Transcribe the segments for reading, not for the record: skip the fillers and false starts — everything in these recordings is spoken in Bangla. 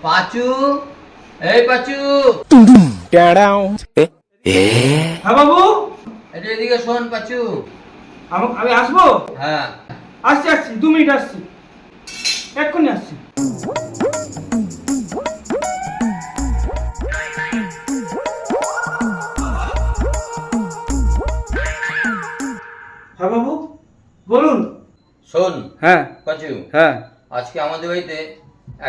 পাঁচু, এই পাঁচু। হ্যাঁ বাবু, এটা এদিকে শোন পাঁচু। আমি আসবো। হ্যাঁ আসছি 2 মিনিট আসছি, এক্ষুনি আসছি। হ্যাঁ বাবু, বলুন। শোন হ্যাঁ পাঁচু, হ্যাঁ। আজকে আমাদের বাড়িতে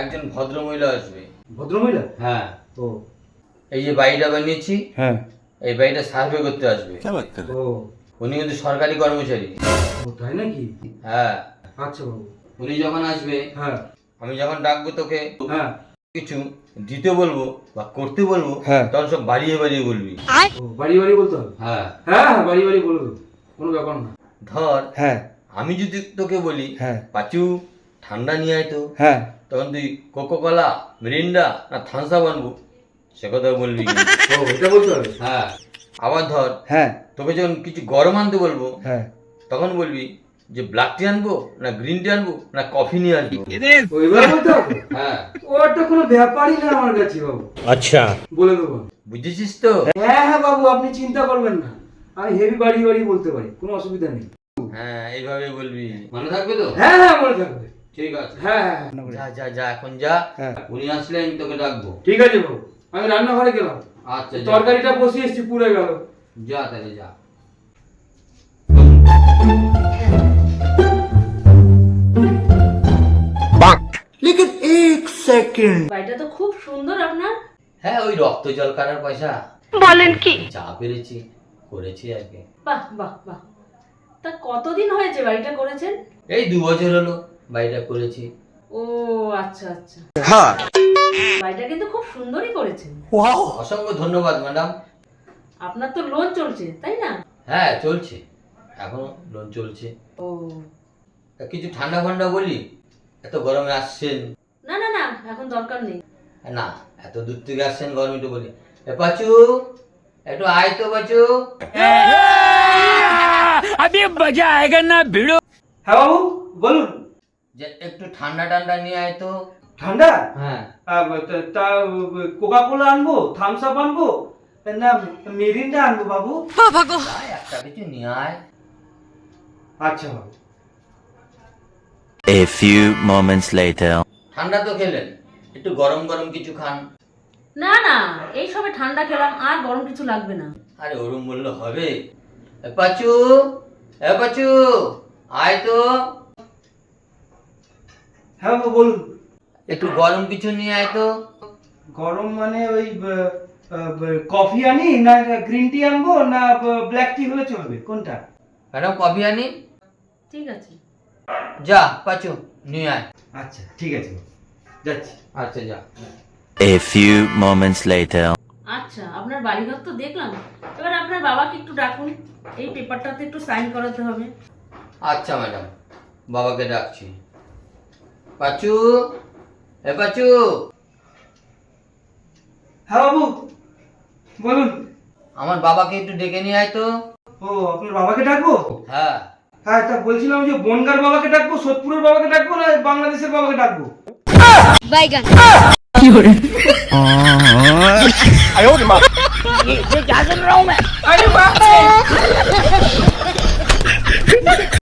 একজন ভদ্র মহিলা আসবে। ভদ্রমহিলা? হ্যাঁ, ও এই যে বাড়িটা বানিয়েছি, হ্যাঁ। এই বাড়িটা সার্ভে করতে আসবে। ও উনি কিন্তু সরকারি কর্মচারী। ও তাই নাকি? হ্যাঁ, আচ্ছা বাবু। উনি যখন আসবে, হ্যাঁ আমি যখন ডাকবো তোকে হ্যাঁ। কিছু দিতে বলবো বা করতে বলবো, হ্যাঁ। তখন সব বাড়িয়ে বাড়িয়ে বলবি। ও বাড়ি বাড়ি বলতে হবে? হ্যাঁ, হ্যাঁ হ্যাঁ, বাড়ি বাড়ি বলে দেবো, কোনো ব্যাপার না। ধর হ্যাঁ আমি যদি তোকে বলি হ্যাঁ পাঁচু ঠান্ডা নিয়ে আয় তো, হ্যাঁ। তখন তুই কোকো কোলা, মিরিন্ডা না থামস আপ আনবো, সে কথা বলবি কিন্তু। ও এটা বলতে হবে? হ্যাঁ, আবার ধর হ্যাঁ তোকে যখন কিছু গরম আনতে বলবো, হ্যাঁ। তখন বলবি যে ব্ল্যাক টি আনবো না গ্রিন টি আনবো না কফি নিয়ে আসবো। ওইবার বলতে হবে? হ্যাঁ, ওটা কোনো ব্যাপারই না আমার কাছে বাবু। আচ্ছা, বলে দেবো। বুঝেছিস তো? হ্যাঁ হ্যাঁ বাবু, আপনি চিন্তা করবেন না, আমি হেভি বাড়ি বাড়ি বলতে পারি, কোনো অসুবিধা নেই। হ্যাঁ, এইভাবে বলবি, মনে থাকবে তো? হ্যাঁ হ্যাঁ, মনে থাকবে। ঠিক আছে, হ্যাঁ হ্যাঁ যা যা যা, এখন যা। হ্যাঁ। উনি আসলে আমি তোকে ডাকবো। ঠিক আছে বাবু, আমি রান্নাঘরে গেলাম। আচ্ছা, যা। তরকারিটা বসিয়ে এসছি, পুড়ে গেল। যা তাহলে যা। বাড়িটা তো খুব সুন্দর আপনার। হ্যাঁ, ওই রক্ত জল কাটার পয়সা বলেন কি? যা পেরেছি করেছি আর কি। বাহ বাহ বাহ। তা কতদিন হয়েছে বাড়িটা করেছেন? এই 2 বছর হলো বাড়িটা করেছি। ও আচ্ছা আচ্ছা। বাড়িটা কিন্তু খুব সুন্দরই করেছেন। অসংখ্য ধন্যবাদ ম্যাডাম। আপনার তো লোন চলছে তাই না? হ্যাঁ, চলছে, এখনো লোন চলছে। ও তা কিছু ঠান্ডা ফান্ডা বলি, এত গরমে আসছেন। না না না, এখন দরকার নেই। না, এত দূর থেকে আসছেন, গরমে একটু বলি, এ পাচু একটু আয় তো পাচু। হ্যাঁ বাবু, বলুন। যে একটু ঠান্ডা ঠান্ডা নিয়ে আয় তো। ঠান্ডা? হ্যাঁ, তা কোকা কোলা আনবো, থামস আপ আনবো না মিরিন্ডা আনবো বাবু? আয়, একটা কিছু নিয়ে আয়। আচ্ছা বাবু। A few moments later. ঠান্ডা তো খেলেন, একটু গরম গরম কিছু খান। না না, এই সবে ঠান্ডা খেলাম, আর গরম কিছু লাগবে না। আরে ওরম বললে হবে? এ পাচু, এ পাচু আয় তো। হ্যাঁ বাবু, বলুন। একটু গরম কিছু নিয়ে আয় তো। গরম মানে ওই কফি আনি না গ্রিন টি আনবো না ব্ল্যাক টি হলে চলবে, কোনটা? ম্যাডাম কফি আনি। ঠিক আছে। যা পাচু নিয়ে আয়। আচ্ছা ঠিক আছে বাবু, যাচ্ছি। আচ্ছা যা। A few moments later. আচ্ছা, আপনার বাড়িঘর তো দেখলাম, এবার আপনার বাবাকে একটু ডাকুন, এই পেপারটাতে একটু সাইন করাতে হবে। আচ্ছা ম্যাডাম, বাবাকে ডাকছি। পাচু, এ পাচু। হ্যাঁ বাবু, বলুন। আমার বাবাকে একটু ডেকে নিয়ে আয় তো। ও আপনার বাবাকে ডাকবো? হ্যাঁ, হ্যাঁ, তা বলছিলাম যে বনগার বাবাকে ডাকবো, সোদপুরের বাবাকে ডাকবো না বাংলাদেশের বাবাকে ডাকবো? বাইগান আরে বাপ রে!